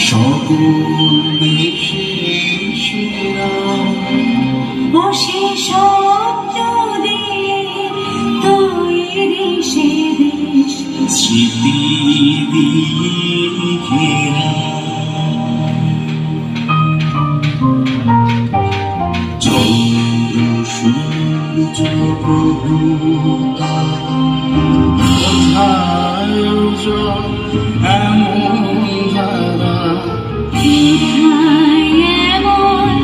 সকল দেশে সেরা বসে স্বপ্ন দিয়ে তৈরি সে দেশ স্মৃতি দিয়ে ঘেরা চন্দ্র সূর্য প্রভু এমন ধারা এমন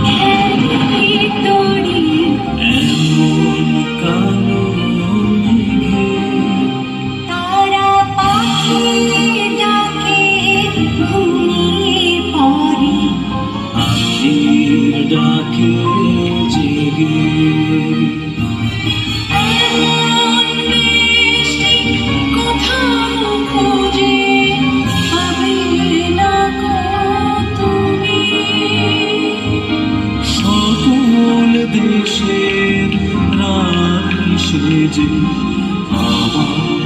খেলি তরি এমন কালো মেঘে তারা পাখি ডাকে ঘুমিয়ে পড়ে আখির ডাকে জেগে এমন মিষ্টি কোথাও খুঁজে পাবে না গো তুমি সকল দেশের রানী সেজে আমার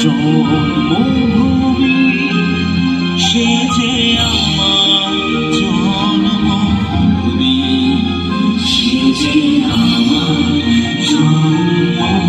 জন্মভূমি সেজে আমার জন্মভূমি সেজে আমার জন্মভূমি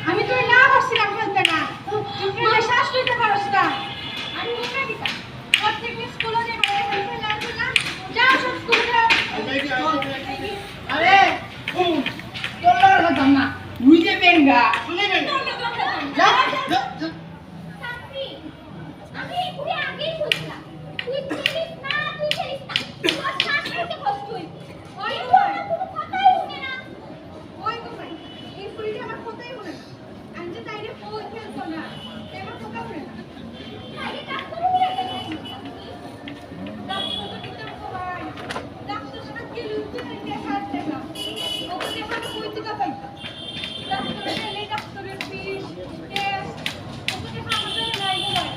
আমি তো না বসছিলাম বলতে না তুমি শ্বাস নিতে পারছ না আমি ওটা দিতা প্রত্যেক স্কুলে যে বাইরে বলতে লাগবে না যাও সব স্কুলে আরে তোলার কথা না বুঝে বেঙ্গা শুনে বেঙ্গা যা যা আমি ঘুরে আগেই বলছিলাম তুই চিনিস না তুই চিনিস না তোর শ্বাস নিতে কষ্ট হইছে ওই কোনো কথাই শুনে না ওই তো ভাই এই ফুরিতে আমার কথাই বলে না আমি যে তাইরে বই খেলতো না আমার কথা বলে না আগে ডাক্তার হয়ে গেল ডাক্তার তো কিতাব তো ভাই ডাক্তার সাথে গেলে উঠতে দেখা যাচ্ছে না ওকে দেখানো কই থেকে পাইতা ডাক্তার গেলে ডাক্তারের ফিস টেস্ট ওকে দেখা আমাদের নাই গো ভাই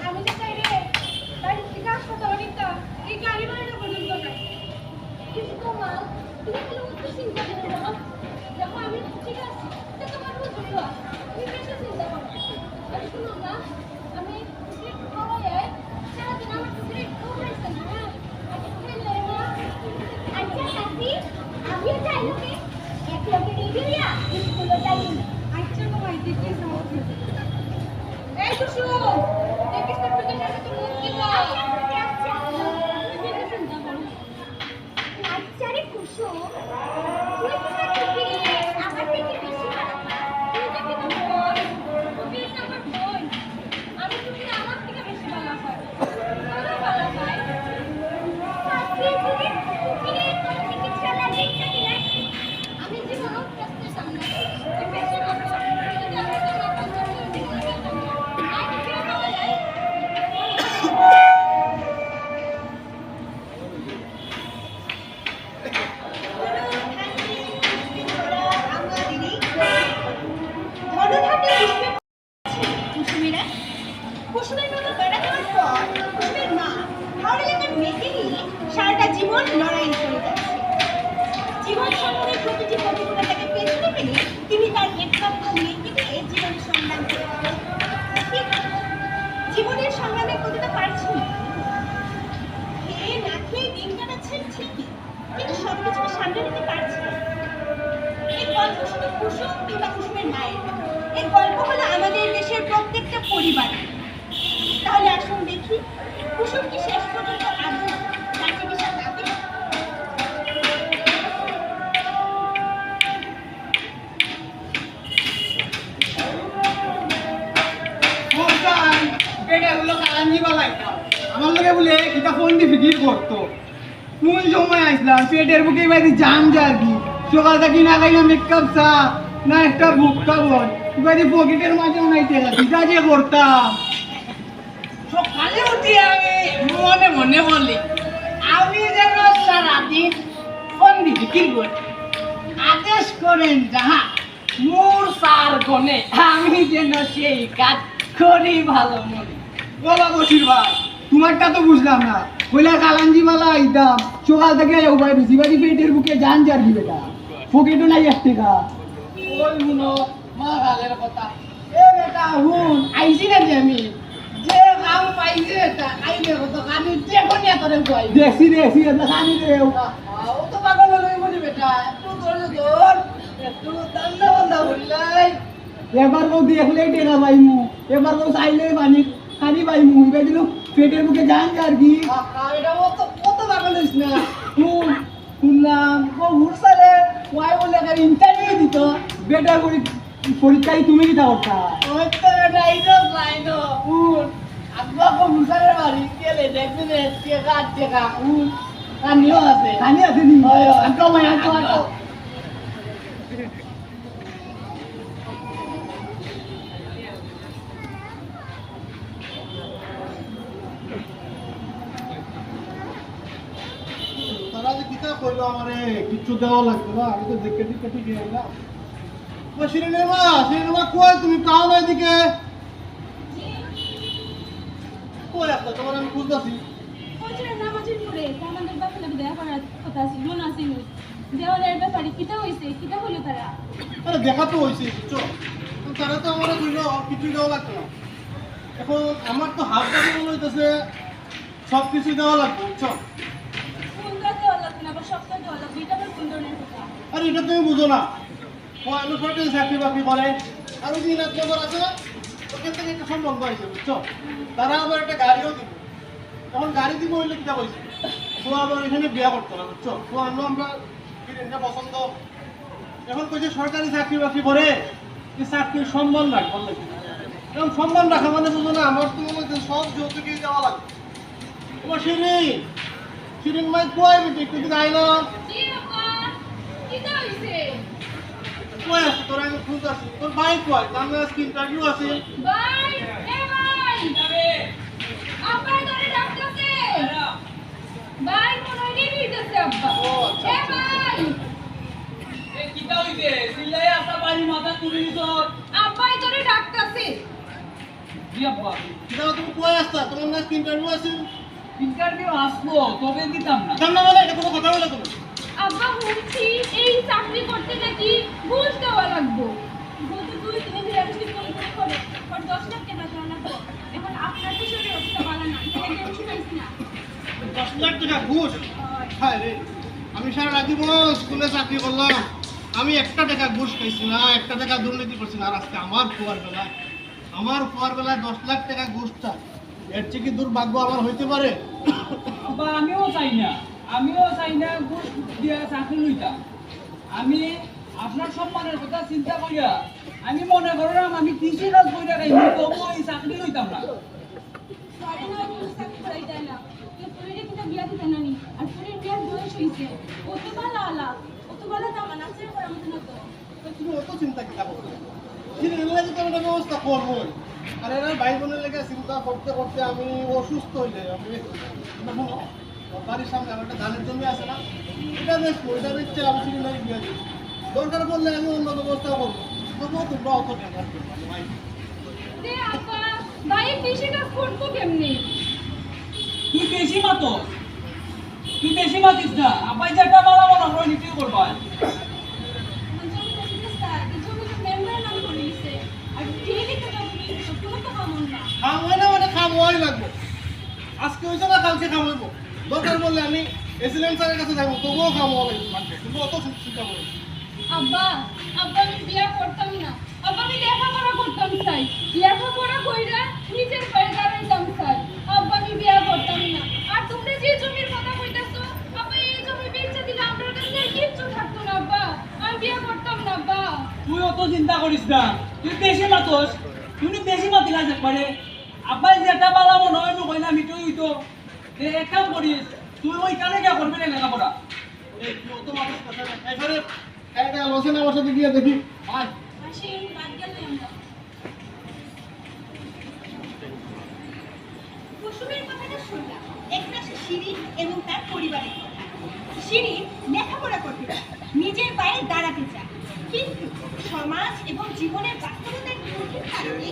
আমি যে তাইরে তাই থেকে হাসপাতালে নিতাম এই গাড়ি বাড়িটা পর্যন্ত নাই কিন্তু মা তুমি কোনো কিছু চিন্তা করো না দেখো আমি ঠিক আছি তো তোমার রোজ হলো তুমি বেশি চিন্তা করো আর শুনো না আমি একটু খাওয়াই সারাদিন আমার কাছে একটু খাইছে না আগে খেলে না আচ্ছা কাকি আমিও যাই লোকে এক লোকে নিয়ে স্কুলে যাই আচ্ছা গো ভাই দেখিস না এই সুশু দেখিস না তুই জানা তো মুখ দিবা আচ্ছা রে কুসুম তুই তো সাথে আমার থেকে বেশি ভালো তুই তো কিন্তু বল তুমি আমার বোন আমি তুমি আমার থেকে বেশি ভালো হয় ভালো হয় আজকে তুমি কোনো চিকিৎসা লাগিয়েছো কিনা আমি জীবন কষ্ট সামনে তুমি বেশি ভালো যদি আমি তো না কুসুমের মতো বেড়া দেওয়ার পর কুসুমের মা হাওড়া এলাকার মেয়েকে নিয়ে সারাটা জীবন লড়াই করে যাচ্ছে। জীবন সংগ্রামের প্রতিটি প্রতিকূলতাকে পেছনে ফেলে তিনি তার একমাত্র মেয়েকে নিয়ে জীবনের সংগ্রাম করে ঠিক জীবনের সংগ্রামে কতটা পারছেন খেয়ে না খেয়ে দিন কাটাচ্ছেন ঠিকই, কিন্তু সবকিছুকে সামনে নিতে পারছেন না। এই গল্প শুধু কুসুম কিংবা কুসুমের মায়ের না, এই গল্প হলো আমাদের দেশের প্রত্যেকটা পরিবারের। তাহলে আসুন দেখি কুসুম কি শেষ পর্যন্ত আদৌ তার চিকিৎসা পাবে। আমার লোকে বলে কিতা ফোন দিয়ে ফিকির করতো কোন সময় আসলাম পেটের বুকে বাইরে জাম জাগি সকাল থেকে না খাই না মেকআপ চা না একটা বুক কাগজ এবারে পকেটের মাঝেও নাই টাকা কিটা যে করতাম। সকালে উঠি আমি মনে মনে বলি আমি যেন সারাদিন ফন্দি বিক্রি করি আদেশ করেন যাহা মোর সার গনে আমি যেন সেই কাজ করি ভালো মনে। ও বাবা বসির ভাই তোমারটা তো বুঝলাম না কইলা কালাঞ্জি মালা আইতাম সকাল থেকে উপায় বেশি বাড়ি পেটের বুকে জান যার কি বেটা পকেটও নাই এক টাকা। ওই শুনো মা গালের কথা এ বেটা হুন আইছি না যে আমি যে কাম পাইছি এটা আইলে কত কানি যে কোনিয়া তোরে কই দেখছি দেখছি এটা খানি রে ও তো পাগল হয়ে বলি বেটা একটু ধৈর্য ধর একটু দান্না বন্ধা বললাই এবার কেউ দেখলেই টেকা পাইমু এবার কেউ চাইলেই পানি খানি পাইমু এবার দিল পেটের বুকে জান যার কি। এটা কত পাগল হইস না শুনলাম ও হুরসালে ওয়াই বলে একটা ইন্টারভিউ দিত বেটা পরীক্ষায় তুমি কিটা করতা ওই তো বেটা এইটা লাইনো উন আব্বা কো হুরসালে বাড়ি গেলে দেখবেন টেকা উন কানিও আছে খানি আছে নি হয়, হয়। আঙ্কা মাই আঙ্কা আঙ্কা তারা যে কিতা কইলো আমারে কিচ্ছু দেওয়া লাগবে না আমি তো দেখে ঠিক ঠিক গেলাম শিরিনেমা কই তুমি কাও না এদিকে কই একটা তোমার আমি খুঁজতাছি ফজরের নামাজের পরে আমাদের বাপের দেখা করার কথা ছিল না ছিল দেওয়ালের ব্যাপারে কিটা হইছে কিটা হলো তারা আরে দেখা তো হইছে বুঝছো তো তারা তো আমারে কইলো কিছু দেওয়া লাগবে না এখন আমার তো হাত কাটা মনে হইতেছে সব কিছু দেওয়া লাগবে বুঝছো কোনটা দেওয়া লাগবে না আবার সপ্তাহ দেওয়া লাগবে এটা আবার কোন ধরনের কথা আরে এটা তুমি বুঝো না পয়লা সরকারি চাকরি বাকরি করে আরো দিন নগর আছে না ওখান থেকে একটা সম্বন্ধ হয়েছে বুঝছো তারা আবার একটা গাড়িও দিব তখন গাড়ি দিব হইলে কিটা বলছে তো আবার এখানে বিয়া করতো না বুঝছো তো আমরা ফিরেনটা পছন্দ এখন কইছে সরকারি চাকরি বাকরি করে এই চাকরির সম্মান রাখ ভালো লাগে এখন সম্মান রাখা মানে বুঝো না আমার তো মনে হচ্ছে সব যৌতুকেই দেওয়া লাগবে তোমার শিরিন মাই কয় বেটি একটু দিকে আইলো জি আপা কিটা হইছে কই আছে তোর আমি খুঁজতাছি তোর ভাই কই তার না আজকে ইন্টারভিউ আছে ভাই এ ভাই আপা ধরে ডাকতেছে ভাই মনে হয় রেডি হইতেছে আব্বা ও, আচ্ছা, এ ভাই কিটা হইছে সিলাই আসা বাড়ি মাথা তুলি দিছ আব্বাই ধরে ডাকতেছে জি আব্বা কিটা তুমি কই আসতা তোমার না আজকে ইন্টারভিউ আছে ইন্টারভিউ আসবো তবে দিতাম না সামনে বলে এটা কোনো কথা বলে তুমি আব্বা বলছি এই চাকরি করতে নাকি ঘুষ দেওয়া লাগবো গত 2 দিন ধরে আমি পরীক্ষা করে পর 10 লাখ টাকা দেওয়া লাগবো এখন আপনার তো শরীর অবস্থা ভালো না তাহলে আমি শুনাইছি না 10 লাখ টাকা ঘুষ হায় রে আমি সারা রাত জীবন স্কুলে চাকরি করলাম আমি একটা টাকা ঘুষ খাইছি না একটা টাকা দুর্নীতি করছি না আর আজকে আমার খোয়ার বেলায় 10 লাখ টাকা ঘুষটা এর চেয়ে কি দুর্ভাগ্য আমার হইতে পারে আব্বা আমিও চাই না ঘুষ দিয়া চাকরি লইতাম আমি আপনার সম্মানের কথা চিন্তা করিয়া আমি মনে করলাম আমি কৃষি কাজ করিয়া খাইছি তবু এই চাকরি লইতাম না সাড়ে 9 বছর চাকরি করাই দেয় না কেউ পরে কিনা বিয়া দিতে নানি আর পরে বিয়ার বয়স হয়েছে অত ভালো আলা অত ভালো দামা নাচে করার মতো না তো তুমি অত চিন্তা কি করছো এগুলো তো একটা ব্যবস্থা করবোই আর এরা ভাই বোনের লেগে চিন্তা করতে করতে আমি অসুস্থ হয়ে যাই আমি দেখুন বাড়ির সামনে আমার একটা ধানের জমি আছে না এটা বেচবো এটা বেচছে আমি সিলিন্ডারে বিয়ে দিই দরকার পড়লে আমি অন্য ব্যবস্থা করবো তবুও তোমরা অত টাকা ভাই রে আপা ভাই কৃষিটা করবো কেমনি তুই বেশি মাতিস না আব্বাই যেটা বলা বলা আমরা নিতে করবা খাম হয় না মানে খাম হওয়াই লাগবে আজকে হয়েছে না কালকে খাম হইব দরকার বললে আমি এসিলেন্ট স্যারের কাছে যাবো তবুও খাম হওয়া লাগবে তুমি অত চিন্তা করো আব্বা আমি বিয়া করতাম না আব্বা আমি লেখাপড়া করতাম চাই লেখাপড়া কইরা নিজের পায়ে দাঁড়াইতাম চাই আব্বা আমি বিয়া করতাম না আর তোমরা যে জমির কথা কইতাছো আব্বা এই জমি বেচে দিলে আমার কাছে আর কিচ্ছু থাকতো না আব্বা আমি বিয়া করতাম না আব্বা তুই অত চিন্তা করিস না তুই বেশি মাতস তুই বেশি মাতিলা যে পারে আব্বাই যেটা বলা মনে হয় নয় না আমি তুই তো এক কাম করিস তুই ওই কানে গিয়া করবি না লেখাপড়া এই তুই অত মানুষ কথা না এবারে এটা লোসেন আমার সাথে গিয়ে দেখি আয় আসে বাদ গেলে আমরা কুসুমের কথাটা শুনলাম একটা সে শিরিন এবং তার পরিবারের কথা। শিরিন লেখাপড়া করতে চায়, নিজের পায়ে দাঁড়াতে চায়, কিন্তু সমাজ এবং জীবনের বাস্তবতার কঠিন কারণে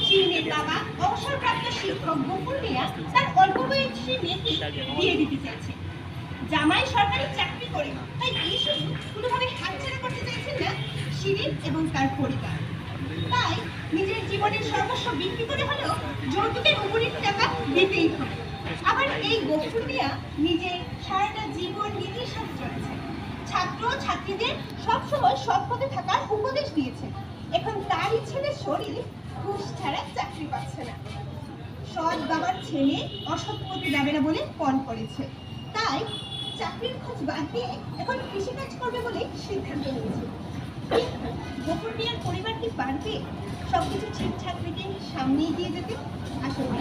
শিরিনের বাবা অবসরপ্রাপ্ত শিক্ষক গফুর মিয়া তার অল্প বয়সী মেয়েকে বিয়ে দিতে চাইছে। জামাই সরকারি চাকরি করে, তাই এই সুযোগ কোনোভাবে হাতছাড়া করতে চাইছেন না শিরিন এবং তার পরিবার। তাই নিজের জীবনের সর্বস্ব বিক্রি করে হলেও যৌতুকের উপরিত টাকা দিতেই হবে। আবার এই গফুর মিয়া নিজে সারাটা জীবন নীতির সাথে চলেছে, ছাত্র ছাত্রীদের সবসময় সৎ পথে থাকার উপদেশ দিয়েছে। এখন তারই ছেলে শরীর ঘুষ ছাড়া চাকরি পাচ্ছে না। সৎ বাবার ছেলে অসৎ পথে যাবে না বলে পণ করেছে, তাই চাকরির খোঁজ বাদ দিয়ে এখন কৃষিকাজ করবে বলে সিদ্ধান্ত নিয়েছে। গফুর মিয়ার পরিবার কি পারবে সবকিছু ঠিকঠাক রেখে সামনে এগিয়ে যেতে? আসলে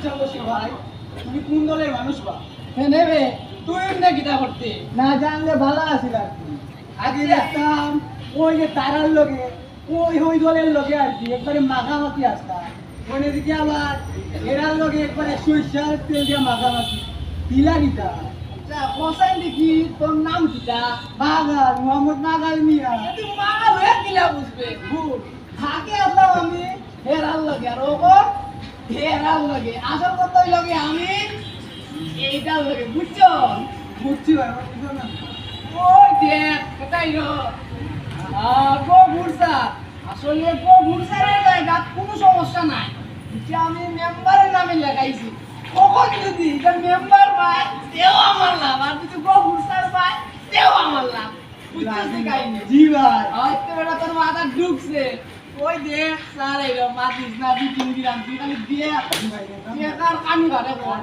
চলো ভাই, তুমি কোন দলের মানুষ বা? নেবে তুই এমনি কিতা করতে না জানলে ভালো আছিল আর কি। আগে দেখতাম ওই যে তারার লগে ওই দলের লগে আর কি একবারে মাখামাখি আসতাম, ওই দিকে আবার এরার লগে একবারে সরিষার তেল দিয়ে মাখামাখি তিলা গীতা হোসেন দেখি তোর নাম কিতা বাগাল মোহাম্মদ নাগাল মিয়া তুই মাগা হয়ে দিলা বুঝবে ভুল থাকে আসলাম আমি হেরার লগে আর ওপর হেরার লগে আসল কথা লগে আমি এইটার লগে বুঝছো বুঝছি ভাই, আমার বুঝো না। ওই দেখ কোথায় রো গো বুড়সা আসলে গো বুড়সারের জায়গা কোনো সমস্যা নাই এটা আমি মেম্বারের নামে লেখাইছি কখন যদি এটা মেম্বার পায় তেও আমার লাভ আর যদি গো বুড়সার পায় তেও আমার লাভ বুঝতে কাহিনী জি ভাই, হয়তো এটা তোর মাথা ঢুকছে ওই দেখ স্যার এইরো মাতিস না বিকিন দিলাম তুই খালি দিয়ে দিয়ে কার কানি ঘাটে কর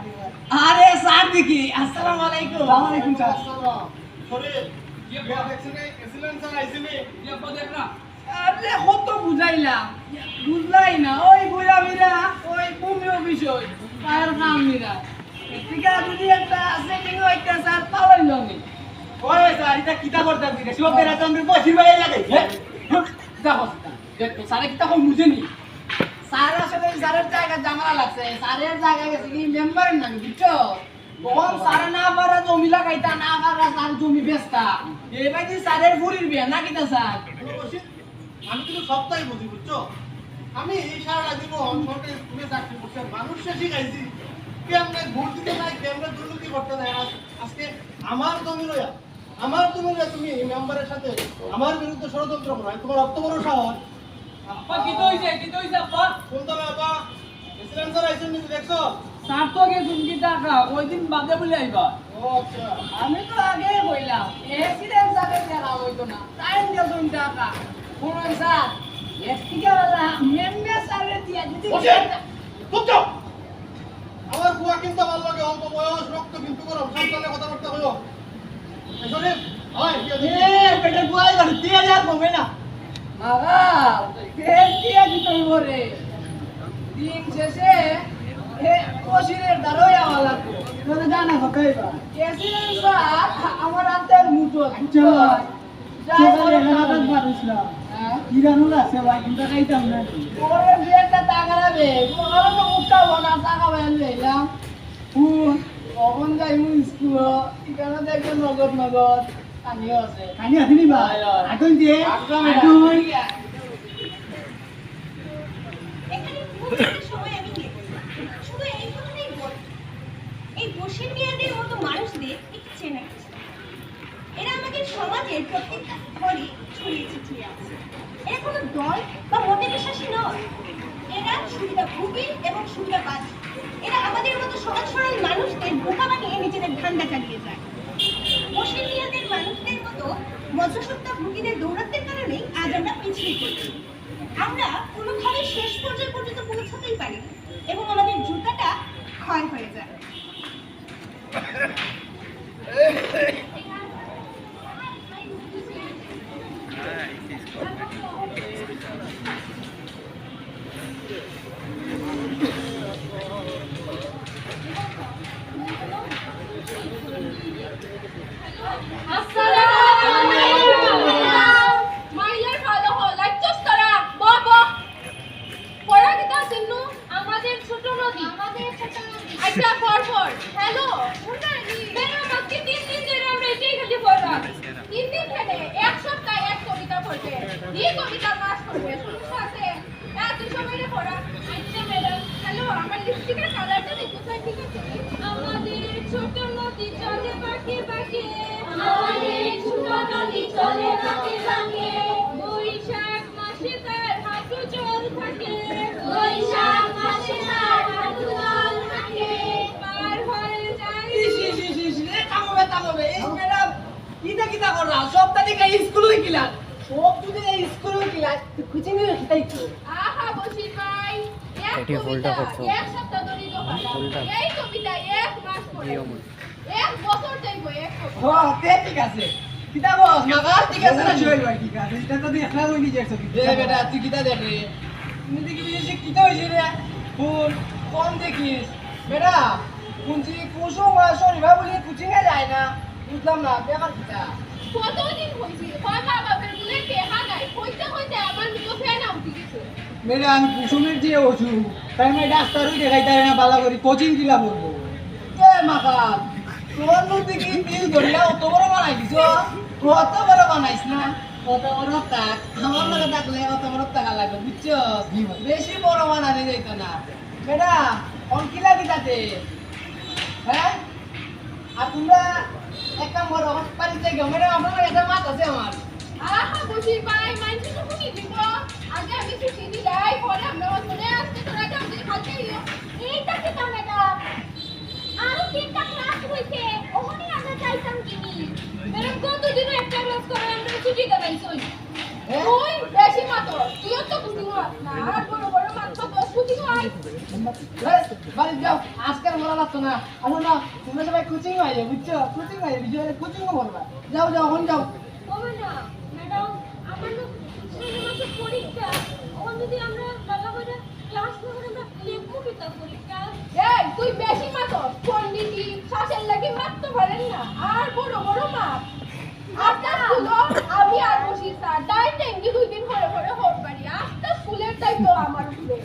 আরে স্যার দেখি আসসালামু আলাইকুম ওয়ালাইকুম আসসালাম। আসসালাম শরীর ইয়া দেখছেন এক্সিলেন্স স্যার আইছিনি আরে কত বুঝাইলাম বুঝলাই না ওই বুড়া বিরা ওই ভূমিও বিষয় পায়ের কাম নিরা ঠিক আছে যদি একটা সেটিং হইতে স্যার পালাই লনি ওই স্যার এটা কিতা করতে দিলে সবের এত আমরা বসির বাইরে লাগে দেখো দেখো স্যারে কিতা কই বুঝেনি স্যার আসলে স্যারের জায়গা জামালা লাগছে স্যারের জায়গা গেছে কি মেম্বারের নামে বুঝছো কোন স্যারে না পারা জমি লাগাইতা না পারা স্যার জমি বেচতা এবার কি স্যারের বুড়ির বিয়া না কিতা স্যার আমি কিন্তু সবটাই বুঝি বুঝছো। আমি এই সারা জীবন সরকারি স্কুলে চাকরি করছি আর মানুষকে শিখাইছি কেমনে ভোট দিতে নাই কেমনে দুর্নীতি করতে নাই। আজকে আমার জমি লইয়া তুমি মেম্বারের সাথে আমার বিরুদ্ধে ষড়যন্ত্র করো, তোমার অত বড় সাহস। আপা কি হইছে আপা শুনতে হবে আপা এক্সিলেন্স স্যার আইছেন নাকি দেখছো? স্যার তো গে তুমি কি টাকা ওই দিন বাদে বলে আইবা ও আচ্ছা আমি তো আগে কইলাম এক্সিডেন্ট যাবে টাকা হইতো না টাইম দিয়ে তুমি টাকা কোন স্যার এক্সিডেন্টওয়ালা মেম্বার স্যারের দিয়া যদি বুঝছো আমার বুয়া কিন্তু আমার লগে অল্প বয়স রক্ত কিন্তু গরম সন্তানের কথাবার্তা হলো শরীর হয় পেটের বুয়াই গেল 3000 কমে না। আগা ফের দিয়া দিতে বলে দিন শেষে এ কশিরের দারোয়া আওয়া লাগবে তোরা জানা কথাই বা এক্সিডেন্ট স্যার আমার হাতের মুঠো আচ্ছা সকালে এখানে পারিছিলাম কিরানুল আছে ভাই কিন্তু খাইতাম না। ওরে বিয়েটা টাকারাবে ওরা তো মুখটা বনা টাকা বাইন লইলাম কখন যাই স্কুল এখানে দেখবে নগদ পানিও আছে খানি আসিনি ভাই আটল দিয়ে আটল এখানে প্রত্যেকটা সময় আমি নেই, শুধু এই কথাটাই বলি, এই বসির মিয়াদের মতো মানুষদের একটু চেনা গেছে। এরা আমাদের সমাজের প্রত্যেকটা ঘরে ছড়িয়ে ছিটিয়ে আছে। এরা কোনো দল বা মতে বিশ্বাসী নয়, এরা সুবিধাভোগী এবং সুবিধাবাদী। এরা আমাদের মতো সহজ সরল মানুষদের বোকা বানিয়ে নিজেদের ধান্দা চালিয়ে যায়। বসির মিয়াদের মানুষদের মতো মধ্যসত্ত্বা ভোগীদের দৌরাত্মের কারণেই আজ আমরা পিছিয়ে পড়ছি। আমরা কোনোভাবে শেষ পর্যায়ে পর্যন্ত পৌঁছাতেই পারি না এবং আমাদের জুতাটা ক্ষয় হয়ে যায়। আসসালামু আলাইকুম মাইয়ার ভালো হল লাইচস তোরা বাবা পড়া কিতা সিন্নু আমাদের ছোট নদী আচ্ছা পড় হ্যালো শুনানি মেরা বাকি 3 দিন ধরে আমরা এটাই খালি পড়া 3 দিন খেলে এক সপ্তাহে এক কবিতা পড়বে এই কবিতা পাস করবে শুরু আছে এত সময় পড়া আচ্ছা ম্যাডাম হ্যালো আমার লিপস্টিকের কালারটা দেখো স্যার ঠিক আছে আমাদের ছোট নদী চলে বাঁকে বাঁকে আমাদের ছোট নদী চলে বাঁকে বাঁকে বৈশাখ মাসে তার হাঁটু জল থাকে বৈশাখ মাসে তার হাঁটু জল থাকে পার হয়ে যায় তামবে এই ম্যাডাম কিতা করলা সব তারিখে স্কুলে গিলা সব যদি স্কুলে গিলা কোচিং এ খিতাই তো আহা বসির ভাই এক কবিতা এক সপ্তাহ ধরে দোকান এই কবিতা এক মাস পড়ে এক বছর যাইবো এক কবিতা হ্যাঁ তে ঠিক আছে কিতা বস মাগা ঠিক আছে না জয় ভাই ঠিক আছে এটা তো দেখলা কই নিজে ছবি এ বেটা তুই কিতা দেখ রে তুমি দেখি বিদেশে কিতা হইছে রে ফুল কোন দেখিস বেটা কুঞ্জি কুসুম শনিবার বলি কোচিং এ যায় না বুঝলাম না বেকার কিতা কতদিন হইছে কয় বাবা বলে দেখা নাই কইতে কইতে আমার তো ফ্যান উঠে গেছে মেরে আমি কুসুমের যে ওষু তাই আমি ডাক্তারই দেখাইতে পারি না বালা করি কোচিং দিলা বলবো এ মাগা তোর নদী কি তিল ধরিয়া অত বড় বানাই দিছ অত বড় বানাইছ না অত বড় তাক আমার লগে থাকলে অত বড় টাকা লাগবে বুঝছো বেশি বড় বানানো যাইতো না বেটা অঙ্কিলা দিতাতে হ্যাঁ আর তোমরা এক কাম করো বাড়িতে গিয়ে ম্যাডাম আপনার একটা মাছ আছে আমার আহা বসির ভাই মাইন্ড তো শুনি দিব আগে আমি ছুটি দিলাই পরে আমরা মনে আসতে তোরা যাও যে খাতে এইটা কি তা ম্যাডাম আরো 3টা ক্লাস হইছে ওখানে আমরা যাইতাম কিনি ম্যাডাম কতদিন একটা ক্লাস করে আমরা ছুটি দেবাইছই হ্যাঁ? ওই বেশি মাত্র তুইও তো বুঝি না আর বড় বড় মাত্র 10 ছুটি হয় বাড়ি যাও আজকাল বলা লাগতো না আসো না তোমরা সবাই কোচিং হয়ে বুঝছো কোচিং হয়ে বিজয় কোচিং বলবা যাও যাও এখন যাও ও ম্যাডাম আমার না সেই মাসে পরীক্ষা ওখান যদি আমরা লাগাবো ক্লাস না করে আমরা লিখবো কিতা পরীক্ষা এই তুই বেশি মাত্র পণ্ডিতি শ্বাসের লাগি মারতে পারেন না আর বড় বড় মাপ আপনার স্কুল আমি আর বসি স্যার ডাই ট্যাঙ্কি 2 দিন পরে পরে হোট বাড়ি আপনার স্কুলের দায়িত্ব আমার উপরে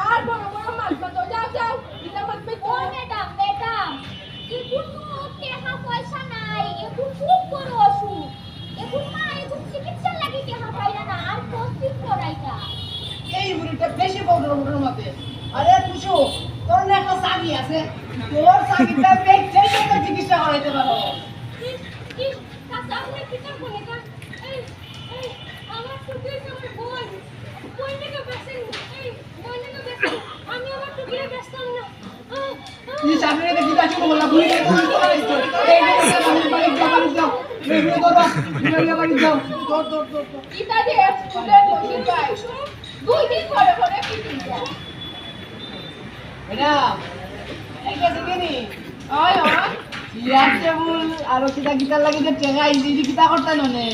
আর বড় বড় মাপ তো যাও যাও এটা মাপবে ও ম্যাডাম এখন তো টাকা পয়সা নাই এখন খুব বড় অসুখ এখন মা এখন চিকিৎসা লাগি টাকা পাইরা না আর কোচিং পড়াইতা এই বুড়িটা বেশি বড় বড় মতে আরে কুশু তোর না একটা চাবি আছে তোর চাবিটা বেচে তো চিকিৎসা করাইতে পারো কি কাকা আপনি কি করবেন এটা এই আমার টুকি আমার বই থেকে বেসেন বই থেকে বেসেন আমি আমার টুকি বেসতাম না কি সামনে দেখি যাচ্ছ বলা বুড়িটা তুমি তো করাইছো এই বাড়ি যাও মেঘনা ধরো মেঘনা বাড়ি যাও দৌড় ইতা যে স্কুলের বসি পাই 2 দিন পরে পরে পিটিং যায় ম্যাডাম এই কাছে কেনি ওই ওই ইয়ার টেবুল আর কিটা কিটা লাগি যে টেকা ইজি কিটা করতে ননে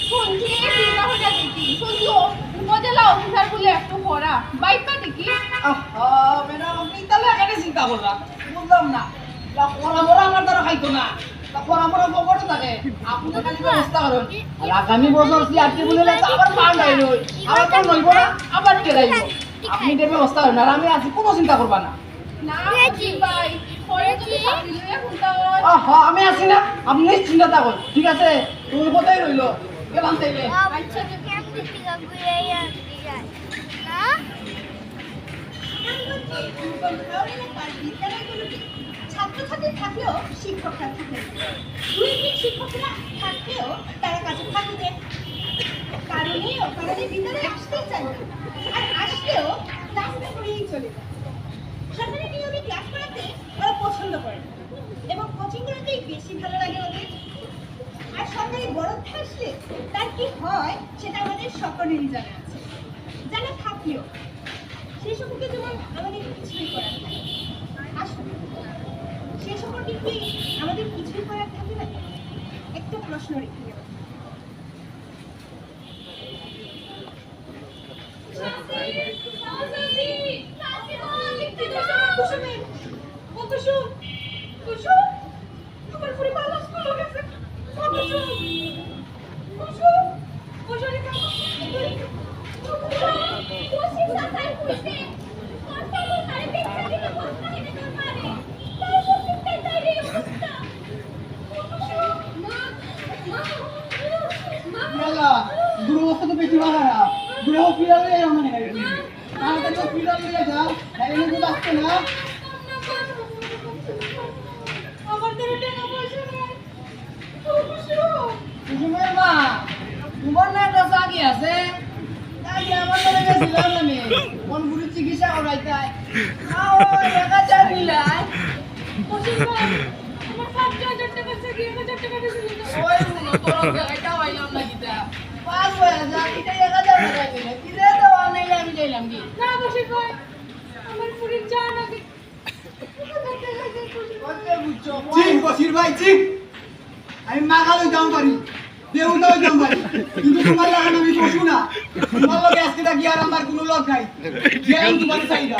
শুনছি চিন্তা হয়ে দেখি শুনছো উপজেলা অফিসার বলে একটু পড়া বাইপা দেখি আহা ম্যাডাম আপনি তাহলে এখানে চিন্তা করলা বুঝলাম না পরামরা আমার দ্বারা খাইতো না পরামরা পকেটে থাকে আপনি খালি ব্যবস্থা করুন আর আগামী বছর সিআর টেবুল হলে তো আবার পান নাই রই আবার তো নইব না আবার কেরাইব আপনি এর ব্যবস্থা করুন আর আমি আছি কোনো চিন্তা করবা না না জি ভাই পরে তুমি চাকরি লইয়া খুলতা আহা আমি আছি না আপনি চিন্তা করুন ঠিক আছে তুমি কোথায় রইলো গেলাম তাইলে আচ্ছা কেমন টিকা গুইয়া যায় না ছাত্রছাত্রী থাকলেও শিক্ষকরা থাকেন 2 শিক্ষকরা থাকলেও তারা কাছে থাকতেন কারণে ওখানে বিদ্যালয়ে আসতে চান না আর আসলেও ক্লাসটা করেই চলে যায় সরকারি নিয়মে ক্লাস করাতে ওরা পছন্দ করে না এবং কোচিং করাতেই বেশি ভালো লাগে ওদের আর সরকারি বরাদ্দ আসলে তার কি হয় সেটা আমাদের সকলেরই জানা আছে জানা থাকলেও সেই সম্পর্কে যেমন আমাদের কিছুই করার থাকে আসলে সে সম্পর্কে কি আমাদের কিছুই করার থাকে না একটা প্রশ্ন রেখে গেল কোচিং সাসাই কইছে কথা বলতারে পেছনে দিকে বসনা হেনে তোর মারে তাই কোচিং তাই রে অবস্থা ইয়ালা দুটো বস্তা তো বেশি বাড়া দুটো পিরালে মানে তাহলে তো পিরালে যা তাইলে তো আসছে না আমার তো টাকা পয়সা নেই কুসুমের মা তোমার না একটা চাকরি আছে তাই আমার মনে গেছিলাম আমি কোন বুড়ি চিকিৎসা করাইতাই টাকা চাকরি লাই আমার 5000 টাকা থেকে 1000 টাকা দিছিল ওই তোর টাকা পাইলাম না কিটা 5000 এটা 1000 টাকা দিলে কি রে তো অনলাইনে আমি যাইলাম কি না বসে কই আমার পুরি জান আগে কত বুঝছো চিক বসির ভাই চিক আমি মাগালই দাম পারি দেউটাও দাম পারি কিন্তু তোমার লাগান আমি বসু না তোমার লগে আজকে থাকি আর আমার কোনো লোক নাই যেন তোমার চাইদা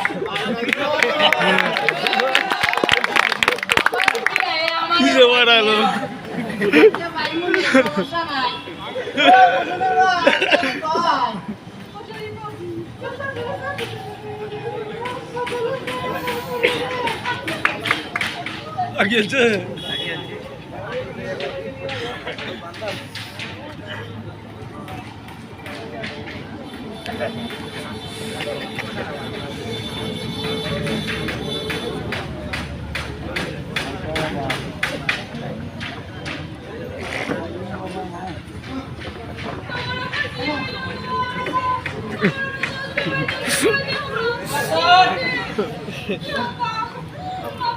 কি রে বাড়ালো ভাই মুনি সমস্যা নাই কুসুমের মা কই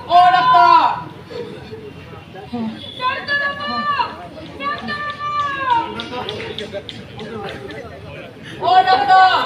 ও ডাক্তার ও ডাক্তার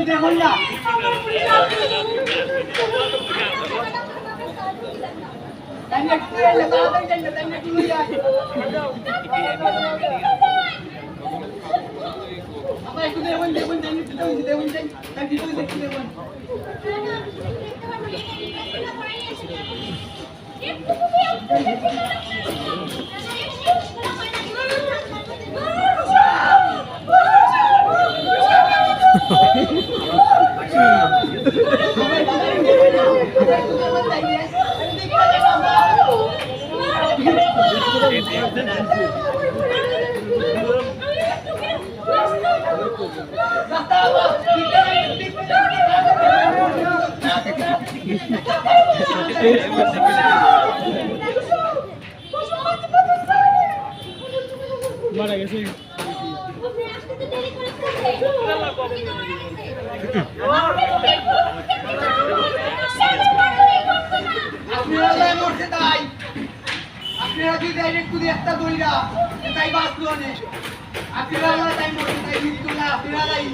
দেখুন না তাই একটু এলে তাড়াতাড়ি যাই তাই একটু লইয়া আবার একটু দেখুন দেখুন তাই একটু দেখুন তাই একটু দেখুন মারা গেছে আপনারা মরতে তাই আপনারা যদি ডাইরেক্ট করে একটা দইরা তাই বাঁচলো না আপনারা তাই মরতে তাই মৃত্যু না আপনারা তাই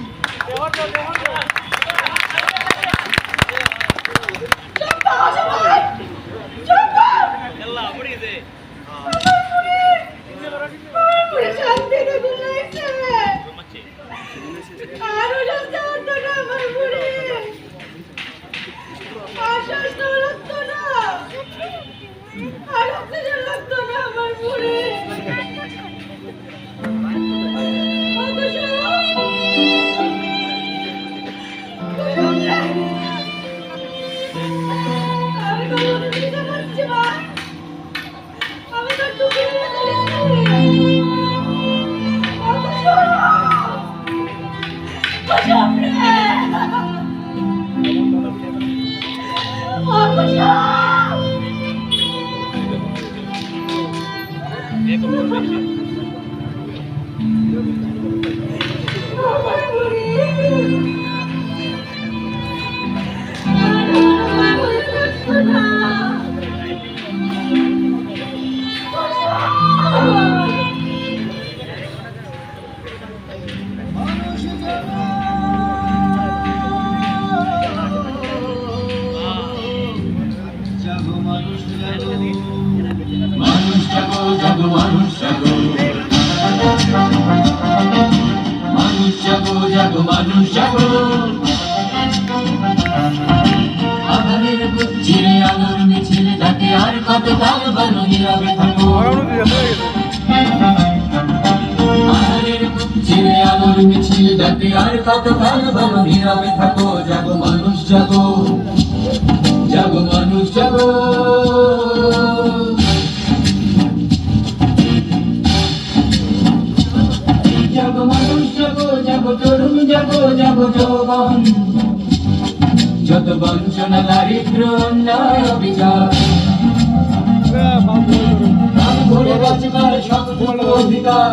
কুসুম রে ও কুসুম আমার বুড়ি মানুষ জাগো জাগো মানুষ জাগো মানুষ জাগো জাগো মানুষ জাগো আধারের বুক চিরে আলোর মিছিল ডাকে আর কত কাল বলো নীরবে থাকো আধারের বুক চিরে আলোর মিছিল ডাকে আর কত কাল বলো নীরবে থাকো জাগো মানুষ জাগো জাগো মানুষ জাগো জাগো মানুষ জাগো জাগো তরুণ জাগো জাগো যৌবন যত বঞ্চনা দারিদ্র অন্যায় অবিচার প্রাণ ভরে বাঁচবার সম্পূর্ণ অধিকার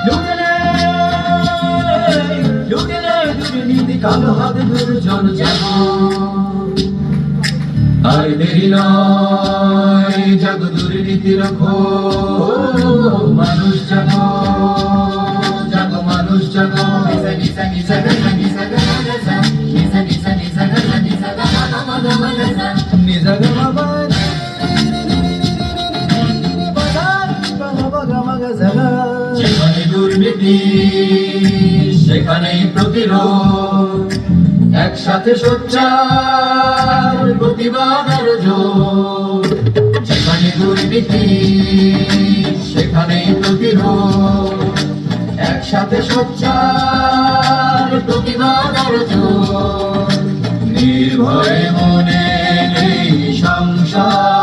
লুটলে লুটলে দুর্নীতি কালো হাতে দুর্জন জাগো আর দেরি নয় জাগো দুর্নীতি রখো মানুষ জাগো জাগো মানুষ জাগো নিসা নিসা নিসা গা নিসা গা গা নিসা নিসা নিসা গা নিসা গা মা গা মা গা নিসা গা মা বা যেখানে দুর্নীতি সেখানেই প্রতিরোধ একসাথে সোচ্চার প্রতিবাদ আর জোর যেখানে দুর্নীতি সেখানেই প্রতিরোধ একসাথে সোচ্চার প্রতিবাদ আর জোর নির্ভয়ে মনে নেই সংসার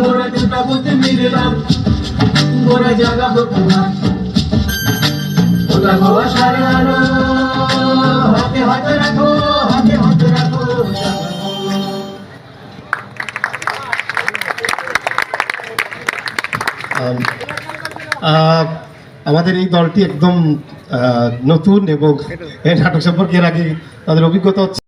মোরা দুটা বুঝে মিললাম মোরা জাগা তোমার ওটা গোয়া সারে আলো হাতে হাতে রাখো হাতে হাতে রাখো আমাদের এই দলটি একদম নতুন এবং এই নাটক সম্পর্কে এর আগে তাদের অভিজ্ঞতা হচ্ছে